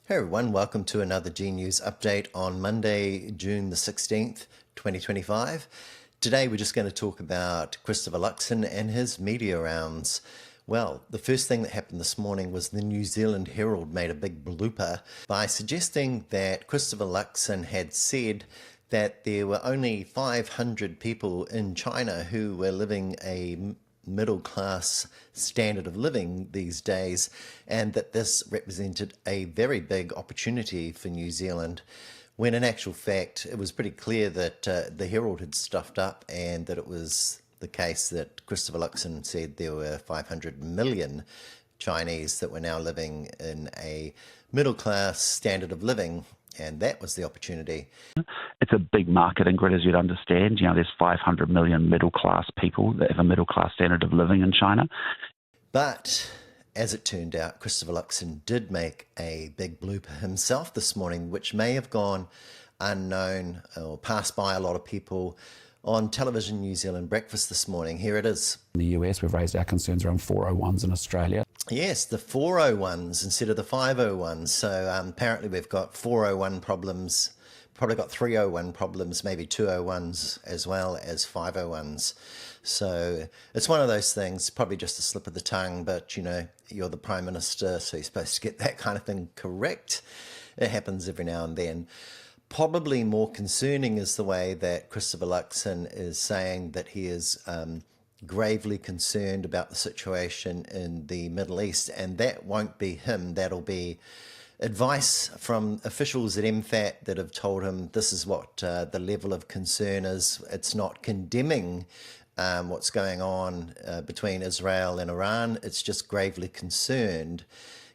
Hey everyone, welcome to another G News update on Monday, June the 16th, 2025. Today we're just going to talk about Christopher Luxon and his media rounds. Well, the first thing that happened this morning was the New Zealand Herald made a big blooper by suggesting that Christopher Luxon had said that there were only 500 people in China who were living a middle class standard of living these days, and that this represented a very big opportunity for New Zealand, when in actual fact it was pretty clear that the Herald had stuffed up and that it was the case that Christopher Luxon said there were 500 million Chinese that were now living in a middle class standard of living, and that was the opportunity. It's a big market, Ingrid, as you'd understand. You know, there's 500 million middle-class people that have a middle-class standard of living in China. But as it turned out, Christopher Luxon did make a big blooper himself this morning, which may have gone unknown or passed by a lot of people on Television New Zealand Breakfast this morning. Here it is. In the US, we've raised our concerns around 401s in Australia. Yes, the 401s instead of the 501s. So apparently we've got 401 problems, probably got 301 problems, maybe 201s as well as 501s. So it's one of those things, probably just a slip of the tongue, but you know, you're the Prime Minister, so you're supposed to get that kind of thing correct. It happens every now and then. Probably more concerning is the way that Christopher Luxon is saying that he is gravely concerned about the situation in the Middle East, and that won't be him. That'll be advice from officials at MFAT that have told him this is what the level of concern is. It's not condemning what's going on between Israel and Iran. It's just gravely concerned.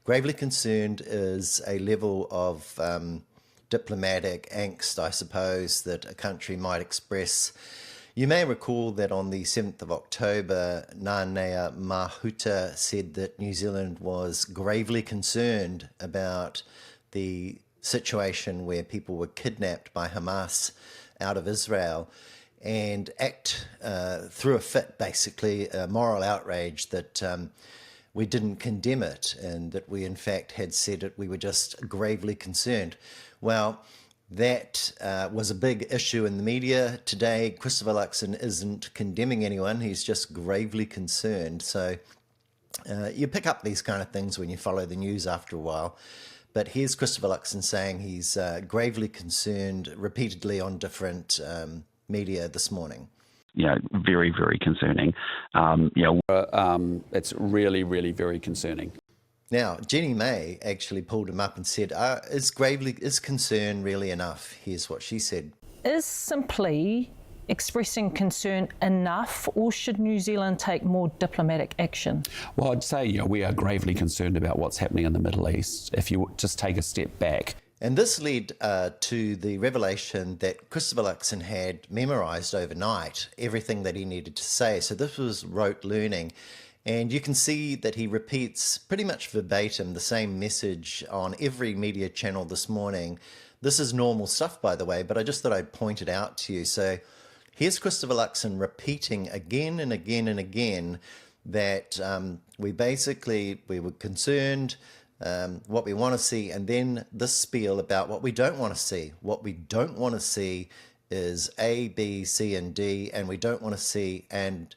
Gravely concerned is a level of diplomatic angst, I suppose, that a country might express. You may recall that on the 7th of October, Nānea Mahuta said that New Zealand was gravely concerned about the situation where people were kidnapped by Hamas out of Israel, and threw a fit, basically, a moral outrage that we didn't condemn it, and that we in fact had said it, we were just gravely concerned. Well, that was a big issue in the media today. Christopher Luxon isn't condemning anyone, he's just gravely concerned. So you pick up these kind of things when you follow the news after a while. But here's Christopher Luxon saying he's gravely concerned repeatedly on different media this morning. You know, very, very concerning. It's really, really very concerning. Now, Jenny May actually pulled him up and said, is concern really enough? Here's what she said. Is simply expressing concern enough, or should New Zealand take more diplomatic action? Well, I'd say, we are gravely concerned about what's happening in the Middle East. If you just take a step back. And this led to the revelation that Christopher Luxon had memorised overnight everything that he needed to say. So this was rote learning. And you can see that he repeats pretty much verbatim the same message on every media channel this morning. This is normal stuff, by the way, but I just thought I'd point it out to you. So here's Christopher Luxon repeating again and again and again that we were concerned, what we want to see, and then this spiel about what we don't want to see. What we don't want to see is A, B, C, and D, and we don't want to see, and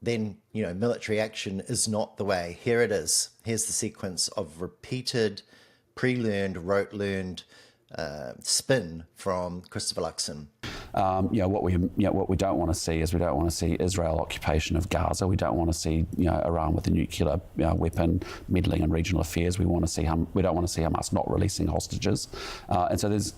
then, military action is not the way. Here it is. Here's the sequence of repeated, pre-learned, rote-learned spin from Christopher Luxon. What we don't want to see is we don't want to see Israel occupation of Gaza. We don't want to see Iran with a nuclear weapon meddling in regional affairs. We don't want to see Hamas not releasing hostages. And so there's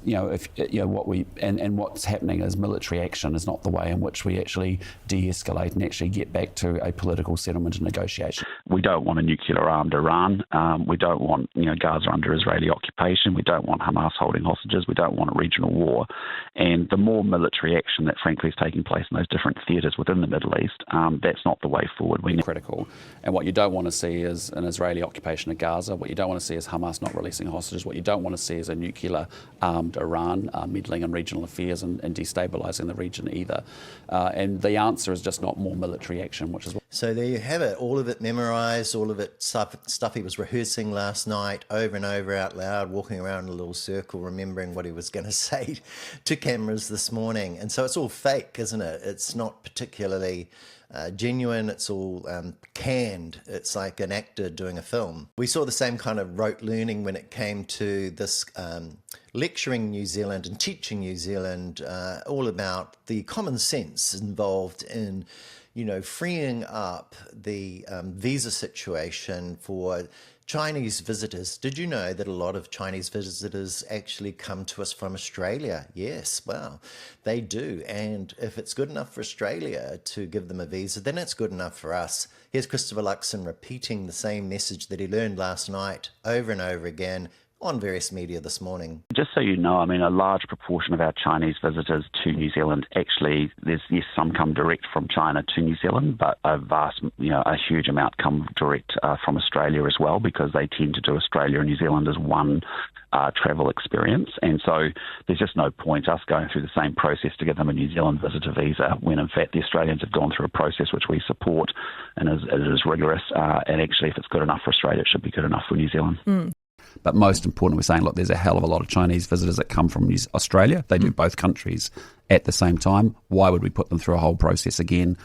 what's happening is military action is not the way in which we actually de-escalate and actually get back to a political settlement and negotiation. We don't want a nuclear-armed Iran. We don't want Gaza under Israeli occupation. We don't want Hamas holding hostages. We don't want a regional war. And the more military military action that frankly is taking place in those different theatres within the Middle East, that's not the way forward. We need critical. And what you don't want to see is an Israeli occupation of Gaza. What you don't want to see is Hamas not releasing hostages. What you don't want to see is a nuclear armed Iran meddling in regional affairs and destabilising the region either. And the answer is just not more military action, which is what. So there you have it, all of it memorised, all of it stuff he was rehearsing last night over and over out loud, walking around in a little circle, remembering what he was going to say to cameras this morning. And so it's all fake, isn't it? It's not particularly genuine. It's all canned. It's like an actor doing a film. We saw the same kind of rote learning when it came to this lecturing New Zealand and teaching New Zealand all about the common sense involved in freeing up the visa situation for Chinese visitors. Did you know that a lot of Chinese visitors actually come to us from Australia? Yes, well, they do. And if it's good enough for Australia to give them a visa, then it's good enough for us. Here's Christopher Luxon repeating the same message that he learned last night over and over again on various media this morning. Just so you know, a large proportion of our Chinese visitors to New Zealand, actually, some come direct from China to New Zealand, but a huge amount come direct from Australia as well, because they tend to do Australia and New Zealand as one travel experience. And so there's just no point us going through the same process to give them a New Zealand visitor visa, when in fact the Australians have gone through a process which we support and it is rigorous. And actually, if it's good enough for Australia, it should be good enough for New Zealand. But most important, we're saying, look, there's a hell of a lot of Chinese visitors that come from Australia. They do both countries at the same time. Why would we put them through a whole process again?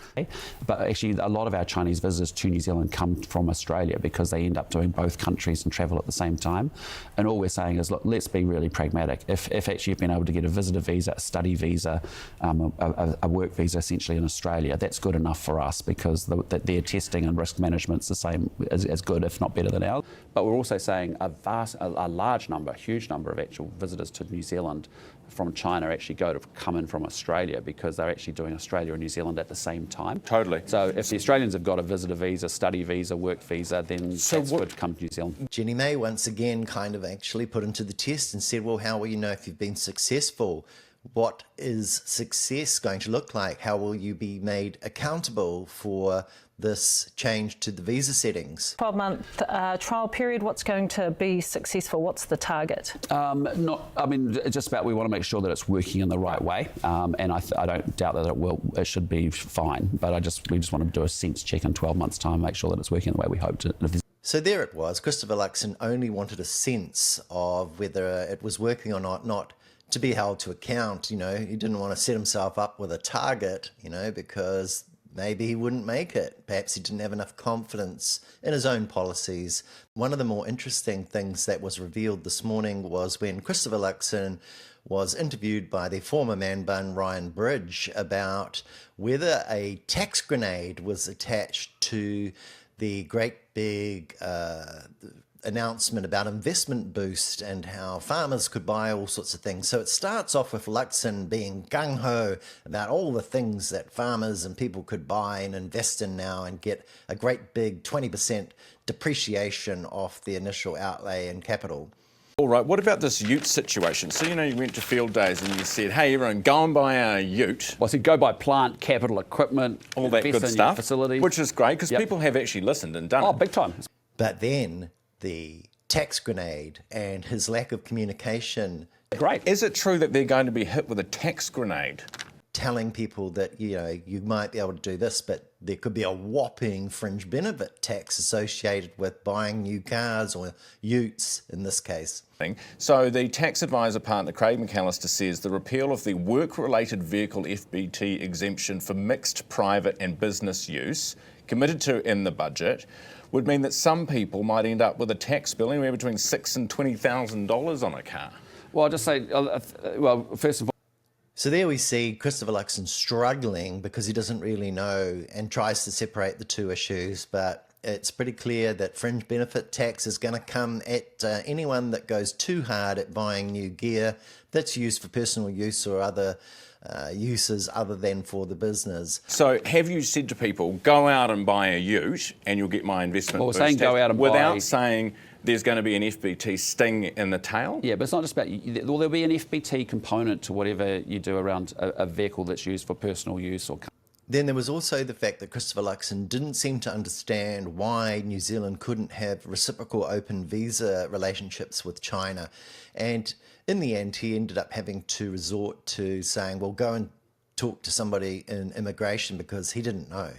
But actually, a lot of our Chinese visitors to New Zealand come from Australia because they end up doing both countries and travel at the same time. And all we're saying is, look, let's be really pragmatic. If actually you've been able to get a visitor visa, a study visa, a work visa essentially in Australia, that's good enough for us, because their testing and risk management's the same, as good, if not better than ours. But we're also saying a large number, a huge number of actual visitors to New Zealand from China actually come in from Australia, because they're actually doing Australia and New Zealand at the same time. Totally. So if the Australians have got a visitor visa, study visa, work visa, then that's good to come to New Zealand. Jenny May once again kind of actually put into the test and said, well, how will you know if you've been successful? What is success going to look like? How will you be made accountable for this change to the visa settings? 12-month trial period, what's going to be successful? What's the target? Just about, we want to make sure that it's working in the right way, and I don't doubt that it should be fine, but we just want to do a sense check in 12 months' time, make sure that it's working the way we hoped it. So there it was. Christopher Luxon only wanted a sense of whether it was working or not to be held to account. He didn't want to set himself up with a target, because maybe he wouldn't make it. Perhaps he didn't have enough confidence in his own policies. One of the more interesting things that was revealed this morning was when Christopher Luxon was interviewed by the former man bun Ryan Bridge about whether a tax grenade was attached to the great big announcement about investment boost and how farmers could buy all sorts of things. So it starts off with Luxon being gung-ho about all the things that farmers and people could buy and invest in now and get a great big 20% depreciation off the initial outlay and capital. All right, what about this ute situation? So, you went to field days and you said, hey, everyone, go and buy a ute. Well, I said go buy plant, capital, equipment, all that good stuff, facilities. Which is great, because people have actually listened and done it. Oh, big time. But then the tax grenade and his lack of communication. Great. Is it true that they're going to be hit with a tax grenade? Telling people that, you might be able to do this, but there could be a whopping fringe benefit tax associated with buying new cars or utes in this case. So the tax advisor partner, Craig McAllister, says the repeal of the work-related vehicle FBT exemption for mixed private and business use, committed to in the budget, would mean that some people might end up with a tax bill anywhere between $6,000 and $20,000 on a car. Well, I'll just say, first of all, so there we see Christopher Luxon struggling because he doesn't really know and tries to separate the two issues, but it's pretty clear that fringe benefit tax is going to come at anyone that goes too hard at buying new gear that's used for personal use or other uses other than for the business. So have you said to people, go out and buy a ute and you'll get my investment boost? Saying go out and without buy... saying there's going to be an FBT sting in the tail? Yeah, but it's not just about, well, there'll be an FBT component to whatever you do around a vehicle that's used for personal use or... Then there was also the fact that Christopher Luxon didn't seem to understand why New Zealand couldn't have reciprocal open visa relationships with China. And in the end, he ended up having to resort to saying, well, go and talk to somebody in immigration, because he didn't know.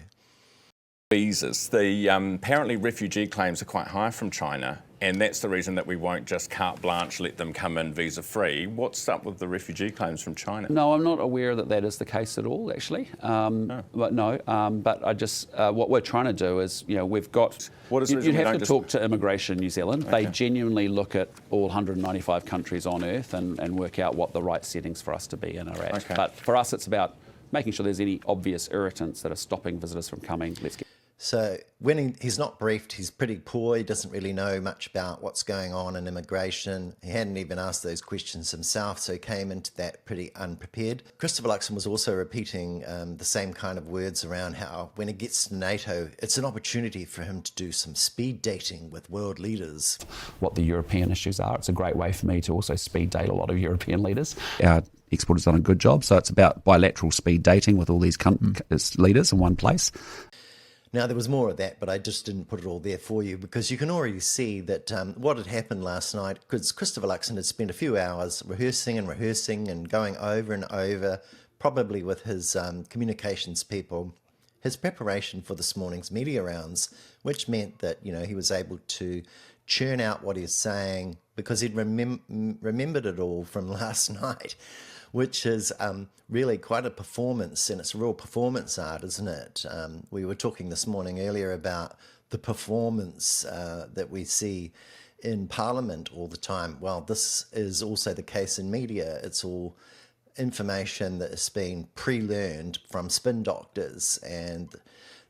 Visas. Apparently refugee claims are quite high from China, and that's the reason that we won't just carte blanche let them come in visa-free. What's up with the refugee claims from China? No, I'm not aware that that is the case at all, actually. But I just, what we're trying to do is, we've got... You'd have to talk to Immigration New Zealand. Okay. They genuinely look at all 195 countries on Earth and work out what the right settings for us to be in are at. Okay. But for us, it's about making sure there's any obvious irritants that are stopping visitors from coming. So when he's not briefed, he's pretty poor. He doesn't really know much about what's going on in immigration. He hadn't even asked those questions himself, so he came into that pretty unprepared. Christopher Luxon was also repeating the same kind of words around how when he gets to NATO, it's an opportunity for him to do some speed dating with world leaders. What the European issues are. It's a great way for me to also speed date a lot of European leaders. Our export has done a good job, so it's about bilateral speed dating with all these leaders in one place. Now, there was more of that, but I just didn't put it all there for you, because you can already see that what had happened last night, because Christopher Luxon had spent a few hours rehearsing and going over and over, probably with his communications people, his preparation for this morning's media rounds, which meant that, he was able to churn out what he's saying because he'd remembered it all from last night, which is really quite a performance, and it's real performance art, isn't it? We were talking this morning earlier about the performance that we see in Parliament all the time. Well, this is also the case in media. It's all information that has been pre-learned from spin doctors, and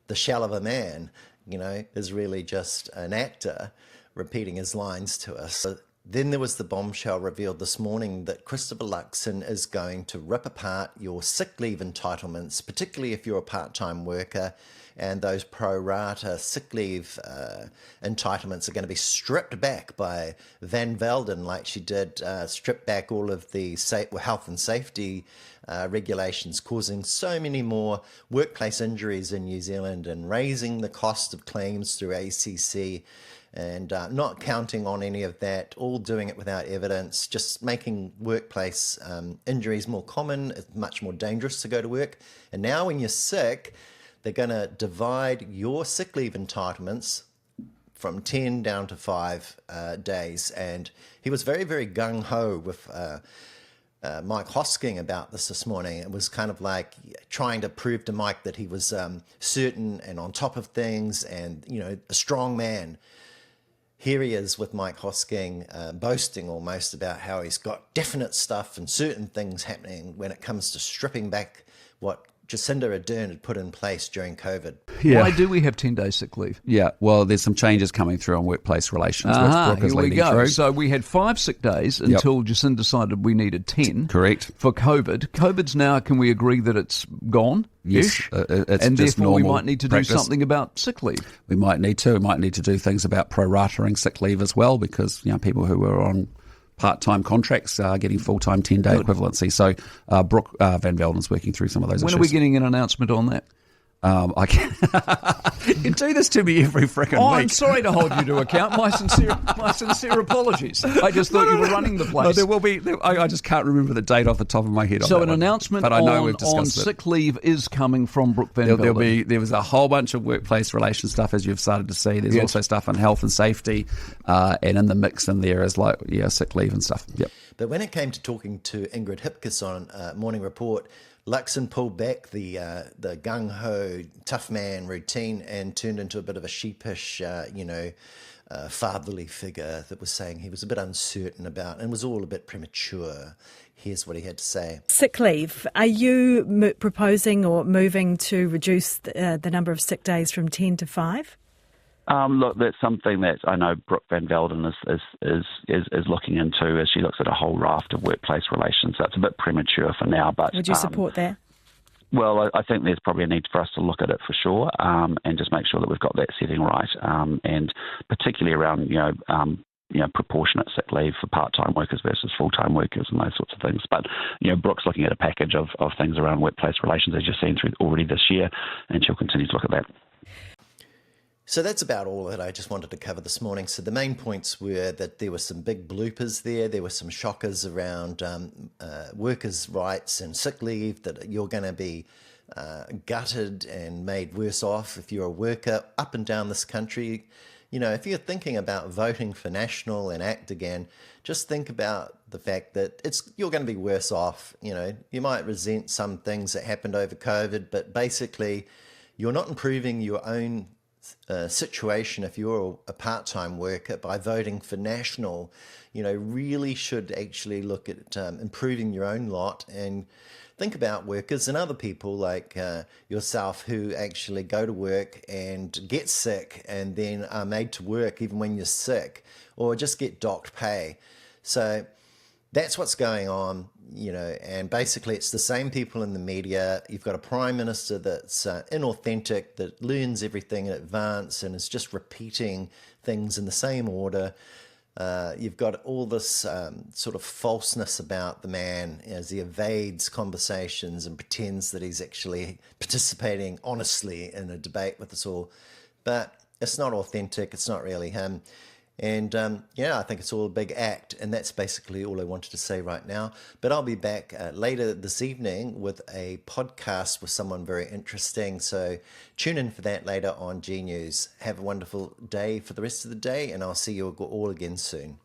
the shell of a man, is really just an actor repeating his lines to us. Then there was the bombshell revealed this morning that Christopher Luxon is going to rip apart your sick leave entitlements, particularly if you're a part-time worker, and those pro rata sick leave entitlements are going to be stripped back by Van Velden, like she did strip back all of the health and safety regulations, causing so many more workplace injuries in New Zealand and raising the cost of claims through ACC. And not counting on any of that, all doing it without evidence, just making workplace injuries more common. It's much more dangerous to go to work. And now when you're sick, they're going to divide your sick leave entitlements from 10 down to 5 days. And he was very, very gung-ho with Mike Hosking about this morning. It was kind of like trying to prove to Mike that he was certain and on top of things and, a strong man. Here he is with Mike Hosking boasting almost about how he's got definite stuff and certain things happening when it comes to stripping back what Jacinda Ardern had put in place during COVID. Yeah. Why do we have 10 days sick leave? Yeah, well, there's some changes coming through on workplace relations. Here we go. So we had 5 sick days until Jacinda decided we needed 10. Correct. For COVID. COVID's now, can we agree that it's gone? Yes. It's and just therefore we normal might need to practice. do something about sick leave. We might need to. We might need to do things about pro-ratering sick leave as well, because people who are on part-time contracts are getting full-time 10-day equivalency. So Brooke Van Velden's working through some of those issues. When are we getting an announcement on that? I can you do this to me every frickin' week. I'm sorry to hold you to account. My sincere apologies. I just thought you were running the place. No, there will be. I just can't remember the date off the top of my head. So an announcement on sick leave is coming from Brooke Van Velden. There was a whole bunch of workplace relations stuff, as you've started to see. There's also stuff on health and safety, and in the mix in there is sick leave and stuff. Yep. But when it came to talking to Ingrid Hipkiss on Morning Report, Luxon pulled back the gung-ho, tough man routine and turned into a bit of a sheepish, fatherly figure that was saying he was a bit uncertain about and was all a bit premature. Here's what he had to say. Sick leave. Are you proposing or moving to reduce the number of sick days from 10 to 5? Look, that's something that I know Brooke Van Velden is looking into as she looks at a whole raft of workplace relations. So it's a bit premature for now. But would you support that? Well, I think there's probably a need for us to look at it for sure, and just make sure that we've got that setting right, and particularly around proportionate sick leave for part-time workers versus full-time workers and those sorts of things. But Brooke's looking at a package of things around workplace relations, as you've seen through already this year, and she'll continue to look at that. So that's about all that I just wanted to cover this morning. So the main points were that there were some big bloopers there. There were some shockers around workers' rights and sick leave, that you're going to be gutted and made worse off if you're a worker up and down this country. If you're thinking about voting for National and ACT again, just think about the fact that you're going to be worse off. You might resent some things that happened over COVID, but basically you're not improving your own situation if you're a part-time worker by voting for National. Really should actually look at improving your own lot and think about workers and other people like yourself who actually go to work and get sick and then are made to work even when you're sick, or just get docked pay. So that's what's going on, and basically it's the same people in the media. You've got a prime minister that's inauthentic, that learns everything in advance and is just repeating things in the same order. You've got all this sort of falseness about the man as he evades conversations and pretends that he's actually participating honestly in a debate with us all. But it's not authentic. It's not really him. And I think it's all a big act, and that's basically all I wanted to say right now. But I'll be back later this evening with a podcast with someone very interesting, so tune in for that later on G News. Have a wonderful day for the rest of the day, and I'll see you all again soon.